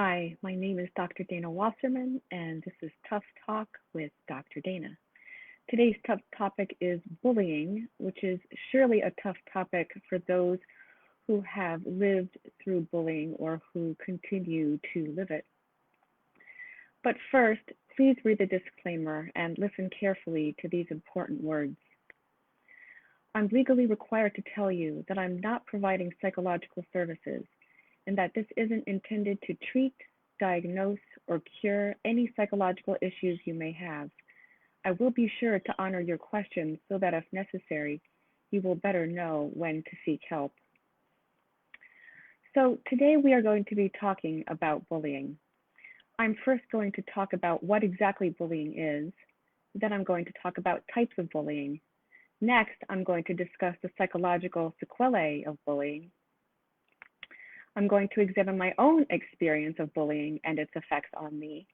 Hi, my name is Dr. Dana Wasserman, and this is Tough Talk with Dr. Dana. Today's tough topic is bullying, which is surely a tough topic for those who have lived through bullying or who continue to live it. But first, please read the disclaimer and listen carefully to these important words. I'm legally required to tell you that I'm not providing psychological services and that this isn't intended to treat, diagnose, or cure any psychological issues you may have. I will be sure to honor your questions so that if necessary, you will better know when to seek help. So today we are going to be talking about bullying. I'm first going to talk about what exactly bullying is. Then I'm going to talk about types of bullying. Next, I'm going to discuss the psychological sequelae of bullying. I'm going to examine my own experience of bullying and its effects on me.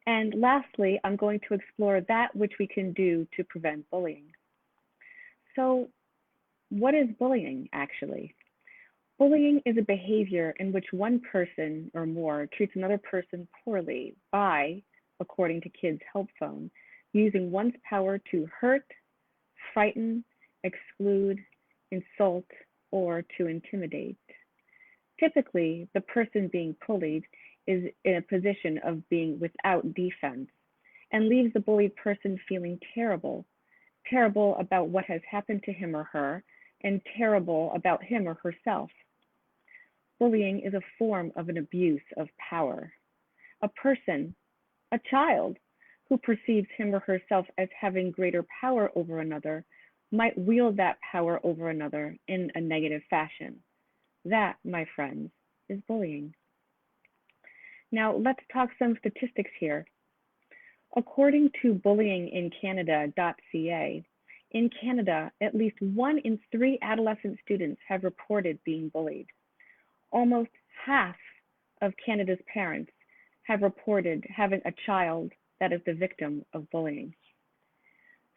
And lastly, I'm going to explore that which we can do to prevent bullying. So, what is bullying actually? Bullying is a behavior in which one person or more treats another person poorly by, according to Kids Help Phone, using one's power to hurt, frighten, exclude, insult, or to intimidate. Typically, the person being bullied is in a position of being without defense and leaves the bullied person feeling terrible, terrible about what has happened to him or her, and terrible about him or herself. Bullying is a form of an abuse of power. A person, a child, who perceives him or herself as having greater power over another might wield that power over another in a negative fashion. That, my friends, is bullying. Now, let's talk some statistics here. According to bullyingincanada.ca, in Canada, at least 1 in 3 adolescent students have reported being bullied. Almost half of Canada's parents have reported having a child that is the victim of bullying.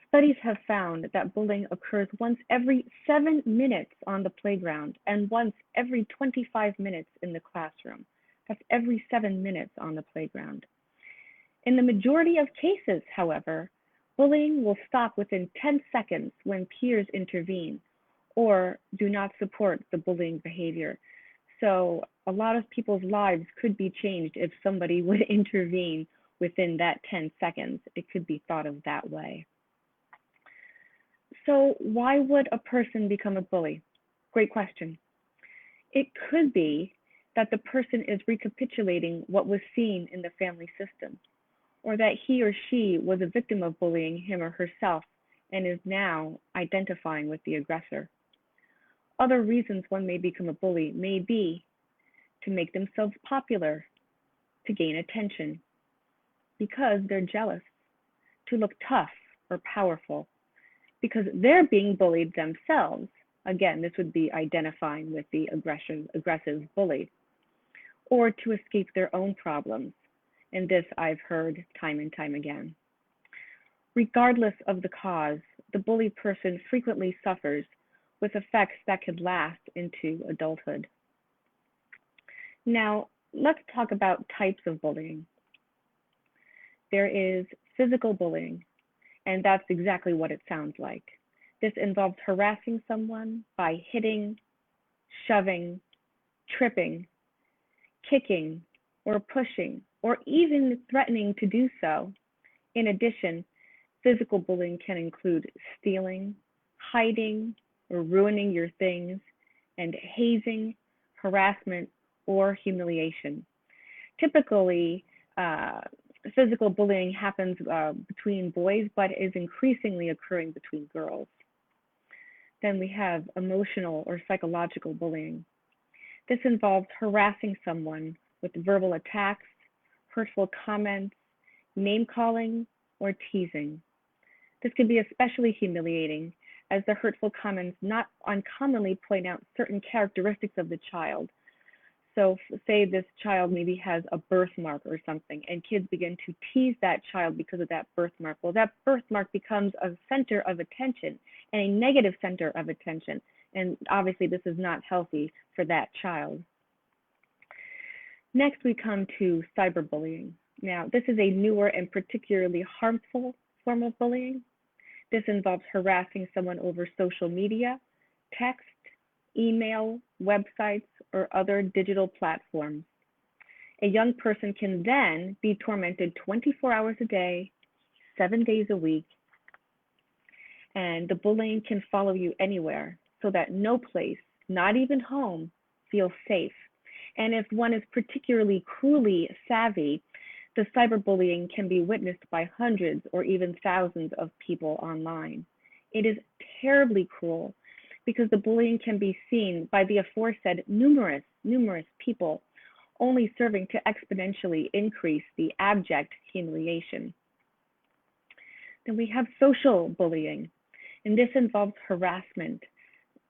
Studies have found that bullying occurs once every 7 minutes on the playground and once every 25 minutes in the classroom. That's every 7 minutes on the playground. In the majority of cases, however, bullying will stop within 10 seconds when peers intervene or do not support the bullying behavior. So a lot of people's lives could be changed if somebody would intervene within that 10 seconds. It could be thought of that way. So why would a person become a bully? Great question. It could be that the person is recapitulating what was seen in the family system, or that he or she was a victim of bullying him or herself and is now identifying with the aggressor. Other reasons one may become a bully may be to make themselves popular, to gain attention, because they're jealous, to look tough or powerful, because they're being bullied themselves. Again, this would be identifying with the aggressive bully, or to escape their own problems. And this I've heard time and time again. Regardless of the cause, the bullied person frequently suffers with effects that could last into adulthood. Now, let's talk about types of bullying. There is physical bullying, and that's exactly what it sounds like. This involves harassing someone by hitting, shoving, tripping, kicking, or pushing, or even threatening to do so. In addition, physical bullying can include stealing, hiding, or ruining your things, and hazing, harassment, or humiliation. Typically, physical bullying happens between boys, but is increasingly occurring between girls. Then we have emotional or psychological bullying. This involves harassing someone with verbal attacks, hurtful comments, name calling, or teasing. This can be especially humiliating as the hurtful comments not uncommonly point out certain characteristics of the child. So say this child maybe has a birthmark or something, and kids begin to tease that child because of that birthmark. Well, that birthmark becomes a center of attention and a negative center of attention. And obviously this is not healthy for that child. Next, we come to cyberbullying. Now, this is a newer and particularly harmful form of bullying. This involves harassing someone over social media, text, email, websites, or other digital platforms. A young person can then be tormented 24 hours a day, 7 days a week, and the bullying can follow you anywhere so that no place, not even home, feels safe. And if one is particularly cruelly savvy, the cyberbullying can be witnessed by hundreds or even thousands of people online. It is terribly cruel because the bullying can be seen by the aforesaid numerous people, only serving to exponentially increase the abject humiliation. Then we have social bullying, and this involves harassment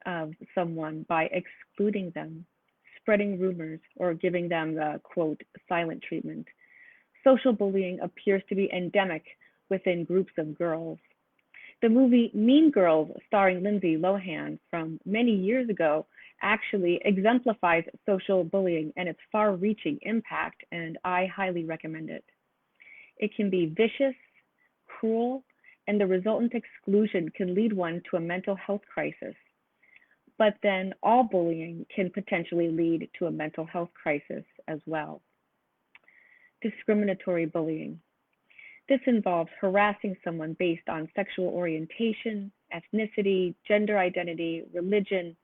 of someone by excluding them, spreading rumors, or giving them the quote silent treatment. Social bullying appears to be endemic within groups of girls. The movie Mean Girls, starring Lindsay Lohan from many years ago, actually exemplifies social bullying and its far reaching impact, and I highly recommend it. It can be vicious, cruel, and the resultant exclusion can lead one to a mental health crisis. But then all bullying can potentially lead to a mental health crisis as well. Discriminatory bullying. This involves harassing someone based on sexual orientation, ethnicity, gender identity, religion,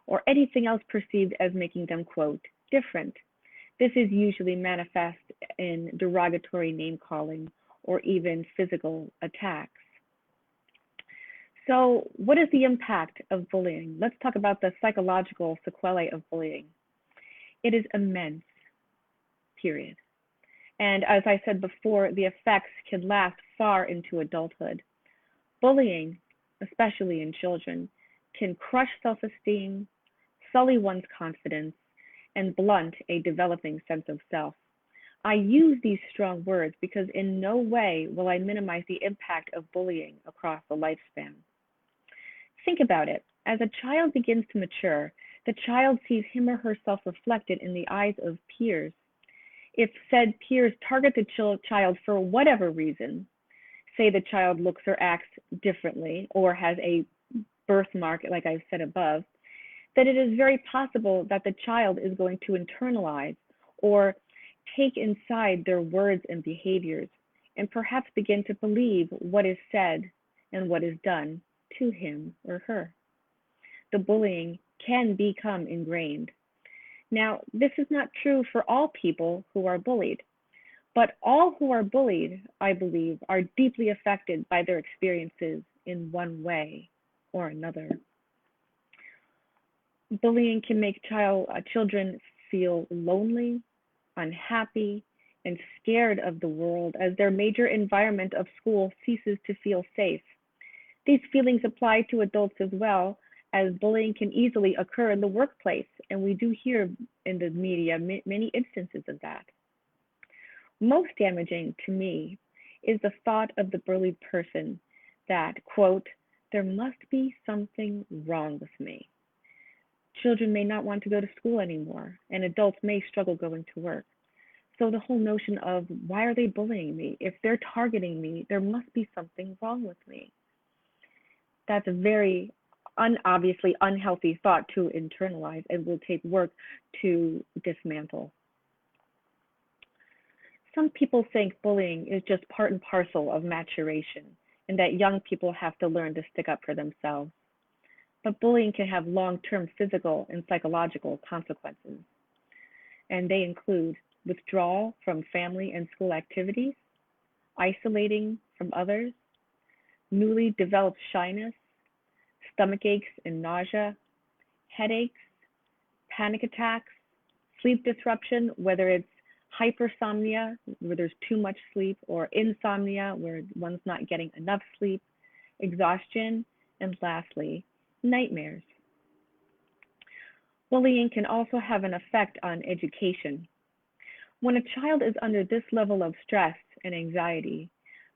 or anything else perceived as making them, quote, different. This is usually manifest in derogatory name calling or even physical attacks. So, what is the impact of bullying? Let's talk about the psychological sequelae of bullying. It is immense, period. And as I said before, the effects can last far into adulthood. Bullying, especially in children, can crush self esteem, sully one's confidence, and blunt a developing sense of self. I use these strong words because in no way will I minimize the impact of bullying across the lifespan. Think about it. As a child begins to mature, the child sees him or herself reflected in the eyes of peers. If said peers target the child for whatever reason, say the child looks or acts differently or has a birthmark, like I've said above, then it is very possible that the child is going to internalize or take inside their words and behaviors and perhaps begin to believe what is said and what is done to him or her. The bullying can become ingrained. Now, this is not true for all people who are bullied, but all who are bullied, I believe, are deeply affected by their experiences in one way or another. Bullying can make children feel lonely, unhappy, and scared of the world as their major environment of school ceases to feel safe. These feelings apply to adults as well, as bullying can easily occur in the workplace, and we do hear in the media many instances of that. Most damaging to me is the thought of the bullied person that, quote, there must be something wrong with me. Children may not want to go to school anymore, and adults may struggle going to work. So the whole notion of why are they bullying me? If they're targeting me, there must be something wrong with me. That's a very obviously unhealthy thought to internalize and will take work to dismantle. Some people think bullying is just part and parcel of maturation and that young people have to learn to stick up for themselves. But bullying can have long-term physical and psychological consequences, and they include withdrawal from family and school activities, isolating from others, newly developed shyness, stomach aches and nausea, headaches, panic attacks, sleep disruption, whether it's hypersomnia, where there's too much sleep, or insomnia, where one's not getting enough sleep, exhaustion, and lastly, nightmares. Bullying can also have an effect on education. When a child is under this level of stress and anxiety,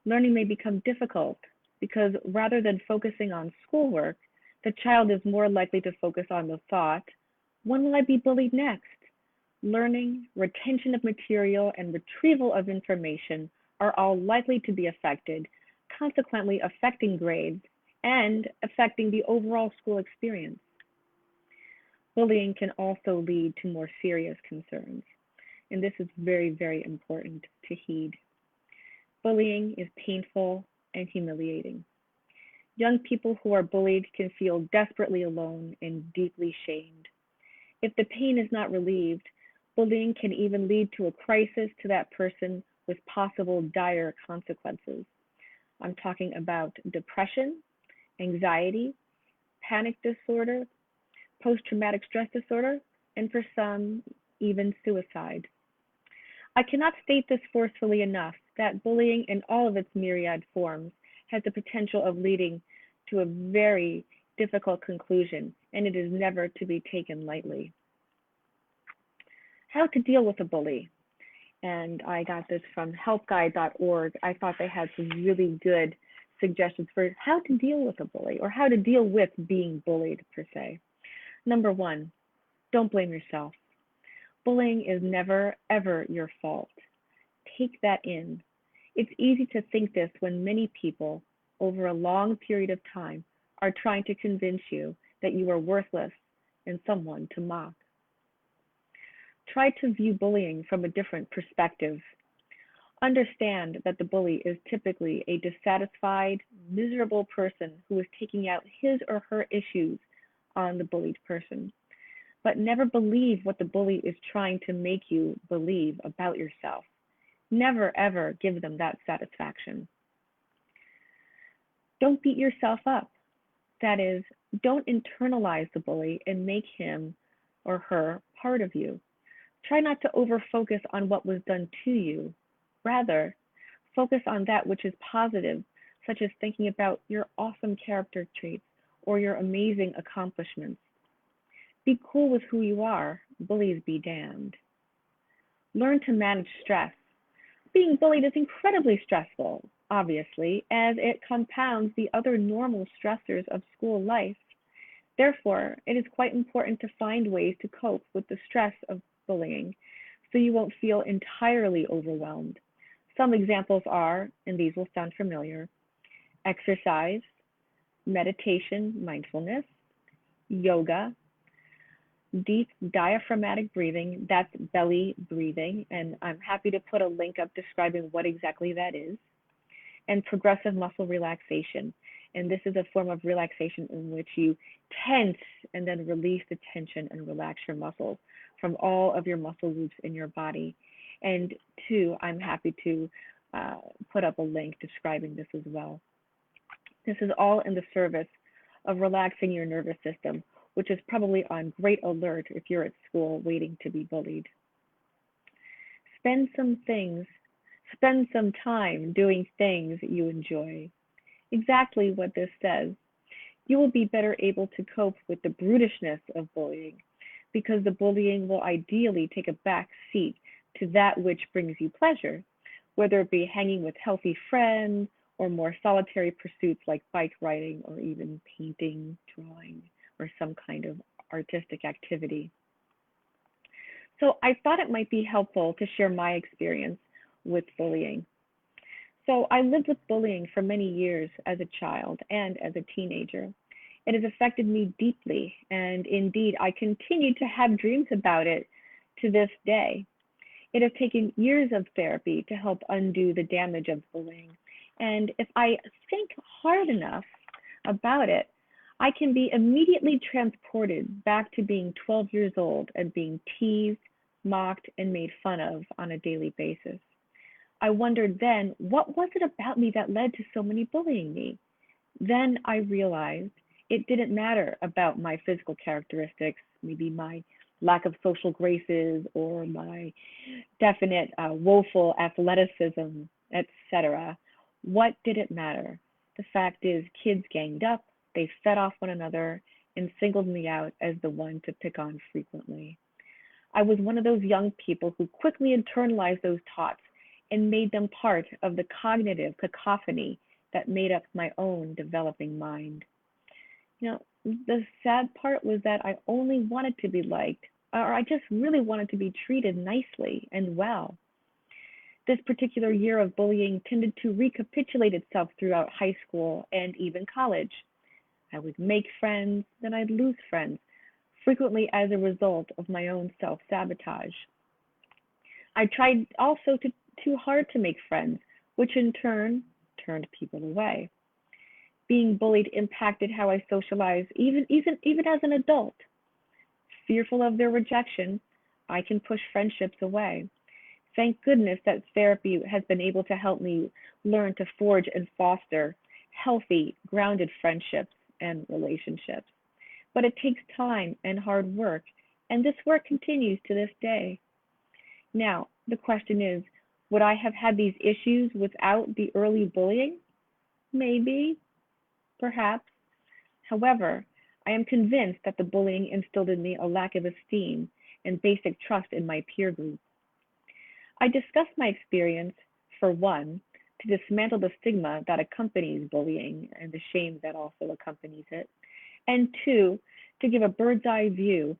learning may become difficult because rather than focusing on schoolwork, the child is more likely to focus on the thought, when will I be bullied next? Learning, retention of material, and retrieval of information are all likely to be affected, consequently affecting grades and affecting the overall school experience. Bullying can also lead to more serious concerns, and this is very, very important to heed. Bullying is painful and humiliating. Young people who are bullied can feel desperately alone and deeply shamed. If the pain is not relieved, bullying can even lead to a crisis to that person with possible dire consequences. I'm talking about depression, anxiety, panic disorder, post traumatic stress disorder, and for some, even suicide. I cannot state this forcefully enough that bullying in all of its myriad forms has the potential of leading to a very difficult conclusion, and it is never to be taken lightly. How to deal with a bully. And I got this from helpguide.org. I thought they had some really good suggestions for how to deal with a bully or how to deal with being bullied, per se. Number one, don't blame yourself. Bullying is never, ever your fault. Take that in. It's easy to think this when many people, over a long period of time, are trying to convince you that you are worthless and someone to mock. Try to view bullying from a different perspective. Understand that the bully is typically a dissatisfied, miserable person who is taking out his or her issues on the bullied person. But never believe what the bully is trying to make you believe about yourself. Never, ever give them that satisfaction. Don't beat yourself up. That is, don't internalize the bully and make him or her part of you. Try not to over-focus on what was done to you. Rather, focus on that which is positive, such as thinking about your awesome character traits or your amazing accomplishments. Be cool with who you are. Bullies be damned. Learn to manage stress. Being bullied is incredibly stressful, obviously, as it compounds the other normal stressors of school life. Therefore, it is quite important to find ways to cope with the stress of bullying so you won't feel entirely overwhelmed. Some examples are, and these will sound familiar, exercise, meditation, mindfulness, yoga, deep diaphragmatic breathing, that's belly breathing, and I'm happy to put a link up describing what exactly that is, and progressive muscle relaxation. And this is a form of relaxation in which you tense and then release the tension and relax your muscles from all of your muscle groups in your body. And two, I'm happy to put up a link describing this as well. This is all in the service of relaxing your nervous system, which is probably on great alert if you're at school waiting to be bullied. Spend some things, spend some time doing things you enjoy. Exactly what this says. You will be better able to cope with the brutishness of bullying because the bullying will ideally take a back seat to that which brings you pleasure, whether it be hanging with healthy friends or more solitary pursuits like bike riding or even painting, drawing, or some kind of artistic activity. So I thought it might be helpful to share my experience with bullying. So I lived with bullying for many years as a child and as a teenager. It has affected me deeply, and indeed, I continue to have dreams about it to this day. It has taken years of therapy to help undo the damage of bullying. And if I think hard enough about it, I can be immediately transported back to being 12 years old and being teased, mocked, and made fun of on a daily basis. I wondered then, what was it about me that led to so many bullying me? Then I realized it didn't matter about my physical characteristics, maybe my lack of social graces or my definite woeful athleticism, etc. What did it matter? The fact is, kids ganged up, they fed off one another, and singled me out as the one to pick on frequently. I was one of those young people who quickly internalized those thoughts and made them part of the cognitive cacophony that made up my own developing mind. You know, the sad part was that I only wanted to be liked or I just really wanted to be treated nicely and well. This particular year of bullying tended to recapitulate itself throughout high school and even college. I would make friends, then I'd lose friends, frequently as a result of my own self sabotage. I tried also too hard to make friends, which in turn turned people away. Being bullied impacted how I socialized, even as an adult. Fearful of their rejection, I can push friendships away. Thank goodness that therapy has been able to help me learn to forge and foster healthy, grounded friendships and relationships. But it takes time and hard work, and this work continues to this day. Now, the question is, would I have had these issues without the early bullying? Maybe, perhaps. However, I am convinced that the bullying instilled in me a lack of esteem and basic trust in my peer group. I discussed my experience, for one, to dismantle the stigma that accompanies bullying and the shame that also accompanies it, and two, to give a bird's eye view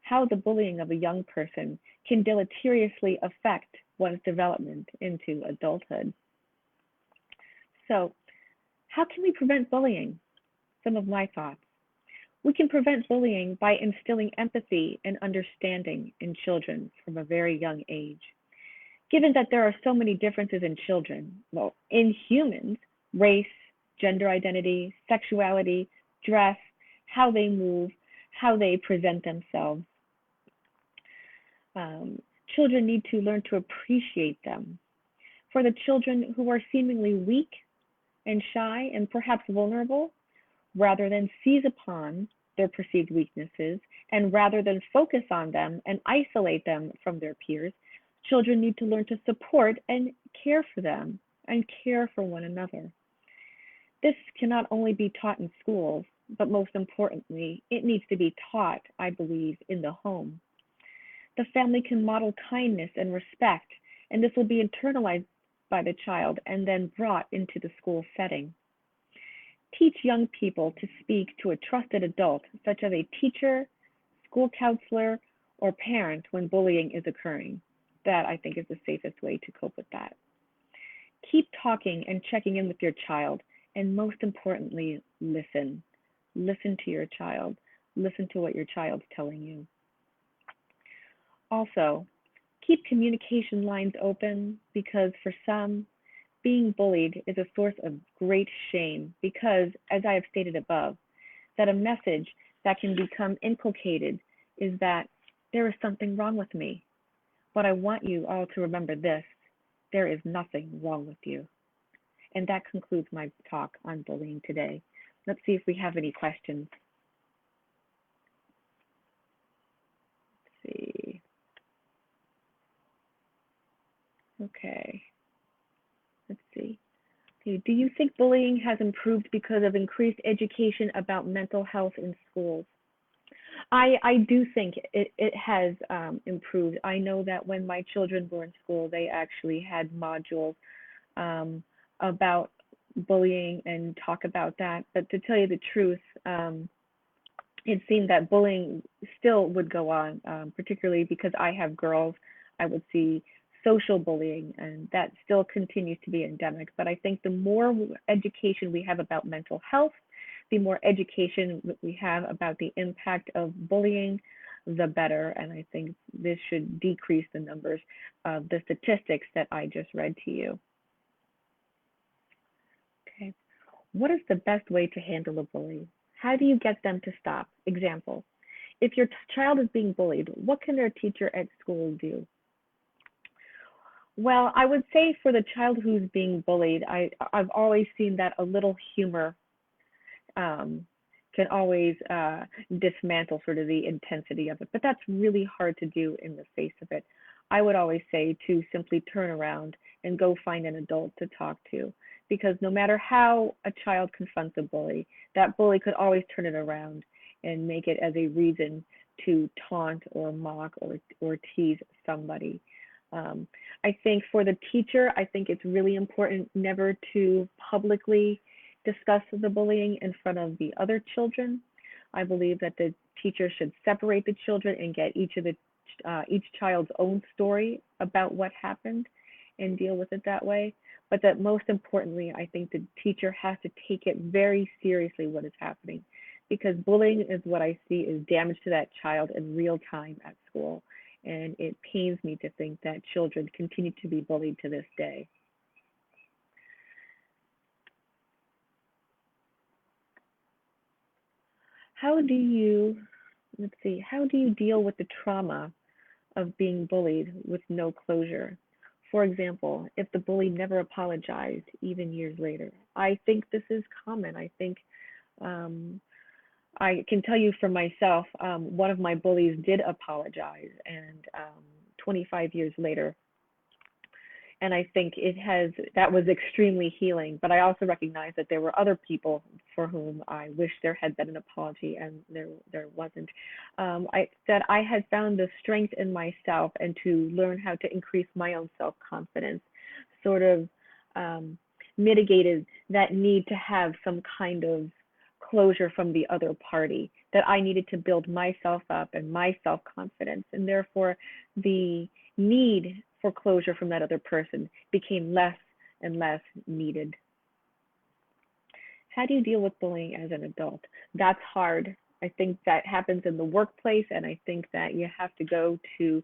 how the bullying of a young person can deleteriously affect one's development into adulthood. So, how can we prevent bullying? Some of my thoughts. We can prevent bullying by instilling empathy and understanding in children from a very young age. Given that there are so many differences in children, well, in humans, race, gender identity, sexuality, dress, how they move, how they present themselves, um, children need to learn to appreciate them. For the children who are seemingly weak and shy and perhaps vulnerable, rather than seize upon their perceived weaknesses and rather than focus on them and isolate them from their peers, children need to learn to support and care for them and care for one another. This can not only be taught in schools, but most importantly, it needs to be taught, I believe, in the home. The family can model kindness and respect, and this will be internalized by the child and then brought into the school setting. Teach young people to speak to a trusted adult, such as a teacher, school counselor, or parent when bullying is occurring. That, I think, is the safest way to cope with that. Keep talking and checking in with your child, and most importantly, listen. Listen to your child. Listen to what your child's telling you. Also, keep communication lines open because for some, being bullied is a source of great shame because, as I have stated above, that a message that can become inculcated is that there is something wrong with me. But I want you all to remember this: there is nothing wrong with you. And that concludes my talk on bullying today. Let's see if we have any questions. Let's see. Okay. Let's see. Okay. Do you think bullying has improved because of increased education about mental health in schools? I do think it has improved. I know that when my children were in school, they actually had modules um, about bullying and talk about that. But to tell you the truth, it seemed that bullying still would go on, particularly because I have girls. I would see social bullying, and that still continues to be endemic. But I think the more education we have about mental health, the more education we have about the impact of bullying, the better. And I think this should decrease the numbers of the statistics that I just read to you. Okay. What is the best way to handle a bully? How do you get them to stop? Example, if your child is being bullied, what can their teacher at school do? Well, I would say for the child who's being bullied, I've always seen that a little humor um, can always dismantle sort of the intensity of it. But that's really hard to do in the face of it. I would always say to simply turn around and go find an adult to talk to, because no matter how a child confronts a bully, that bully could always turn it around and make it as a reason to taunt or mock or tease somebody. Um, I think for the teacher, I think it's really important never to publicly discuss the bullying in front of the other children, I believe that the teacher should separate the children and get each child's own story about what happened and deal with it that way. But that most importantly, I think the teacher has to take it very seriously what is happening, because bullying is what I see is damage to that child in real time at school. And it pains me to think that children continue to be bullied to this day. How do you, let's see, how do you deal with the trauma of being bullied with no closure? For example, if the bully never apologized, even years later. I think this is common. I think um, I can tell you for myself, one of my bullies did apologize, and 25 years later, and I think that was extremely healing. But I also recognize that there were other people for whom I wish there had been an apology, and there wasn't. I had found the strength in myself and to learn how to increase my own self-confidence, sort of um, mitigated that need to have some kind of closure from the other party, that I needed to build myself up and my self-confidence, and therefore the need for closure from that other person became less and less needed. How do you deal with bullying as an adult? That's hard. I think that happens in the workplace, and I think that you have to go to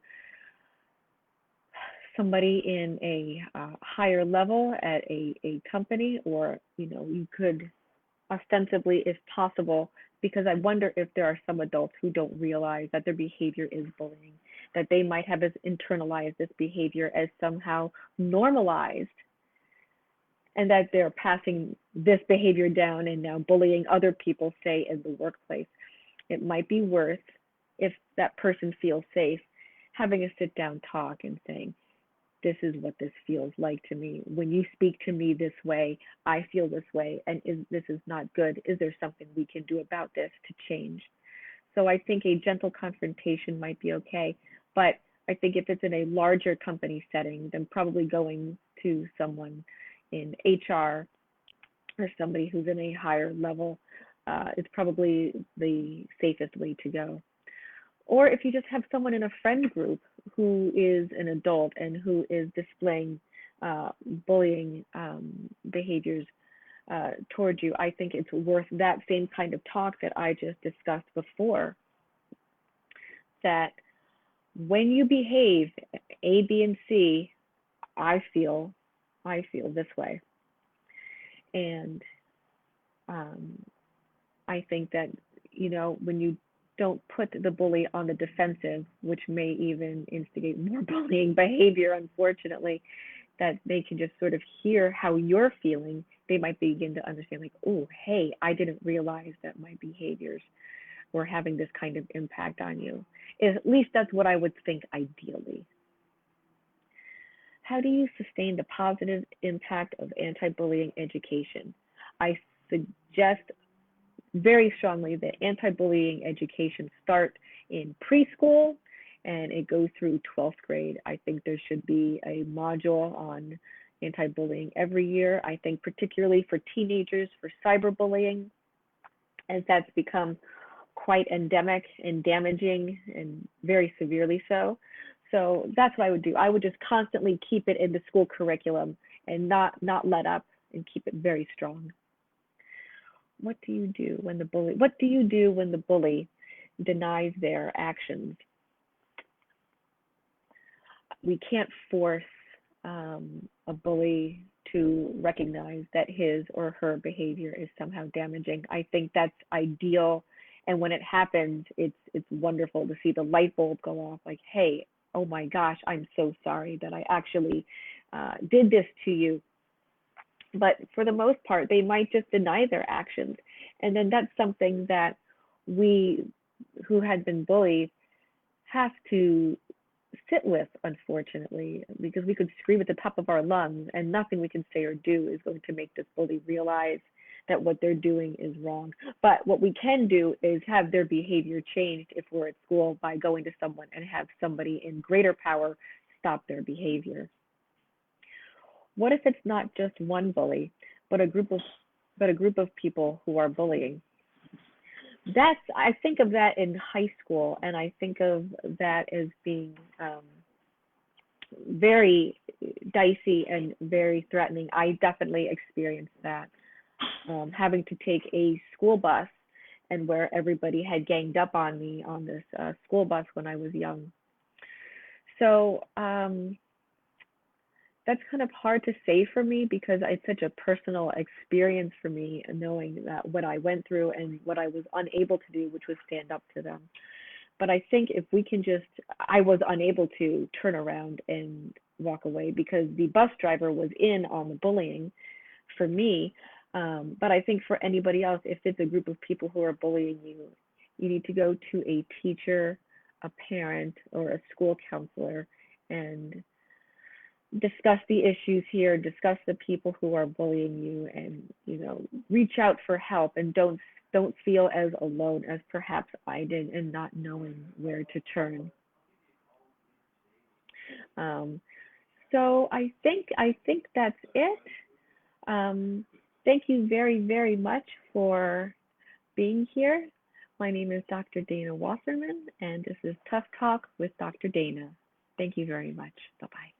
somebody in a higher level at a company, or you could ostensibly, if possible, because I wonder if there are some adults who don't realize that their behavior is bullying, that they might have internalized this behavior as somehow normalized, and that they're passing this behavior down and now bullying other people, say in the workplace. It might be worth, if that person feels safe, having a sit down talk and saying, this is what this feels like to me. When you speak to me this way, I feel this way, and this is not good. Is there something we can do about this to change? So I think a gentle confrontation might be okay, but I think if it's in a larger company setting, then probably going to someone in HR or somebody who's in a higher level is probably the safest way to go. Or if you just have someone in a friend group who is an adult and who is displaying uh, bullying behaviors towards you, I think it's worth that same kind of talk that I just discussed before. That when you behave A, B, and C, I feel, I feel this way, and um, I think that when you don't put the bully on the defensive, which may even instigate more bullying behavior, unfortunately, that they can just sort of hear how you're feeling, they might begin to understand, like, oh, hey, I didn't realize that my behaviors were having this kind of impact on you. At least that's what I would think ideally. How do you sustain the positive impact of anti-bullying education? I suggest very strongly that anti-bullying education start in preschool and it goes through 12th grade. I think there should be a module on anti-bullying every year. I think particularly for teenagers, for cyberbullying, as that's become quite endemic and damaging and very severely so. So that's what I would do. I would just constantly keep it in the school curriculum and not let up, and keep it very strong. What do you do when the bully denies their actions? We can't force a bully to recognize that his or her behavior is somehow damaging. I think that's ideal, and when it happens, it's wonderful to see the light bulb go off. Like, hey, oh my gosh, I'm so sorry that I actually did this to you. But for the most part, they might just deny their actions, and then that's something that we who had been bullied have to sit with, unfortunately, because we could scream at the top of our lungs and nothing we can say or do is going to make this bully realize that what they're doing is wrong. But what we can do is have their behavior changed if we're at school by going to someone and have somebody in greater power stop their behavior. What if it's not just one bully, but a group of people who are bullying? I think of that in high school, and I think of that as being very dicey and very threatening. I definitely experienced that, having to take a school bus and where everybody had ganged up on me on this school bus when I was young. So that's kind of hard to say for me because it's such a personal experience for me, knowing that what I went through and what I was unable to do, which was stand up to them. But I think if we can just, I was unable to turn around and walk away because the bus driver was in on the bullying for me. But I think for anybody else, if it's a group of people who are bullying you, you need to go to a teacher, a parent, or a school counselor and discuss the issues here, discuss the people who are bullying you, and reach out for help, and don't feel as alone as perhaps I did in not knowing where to turn. Um, so I think that's it. Um, Thank you very, very much for being here. My name is Dr. Dana Wasserman, and this is Tough Talk with Dr. Dana. Thank you very much. Bye bye.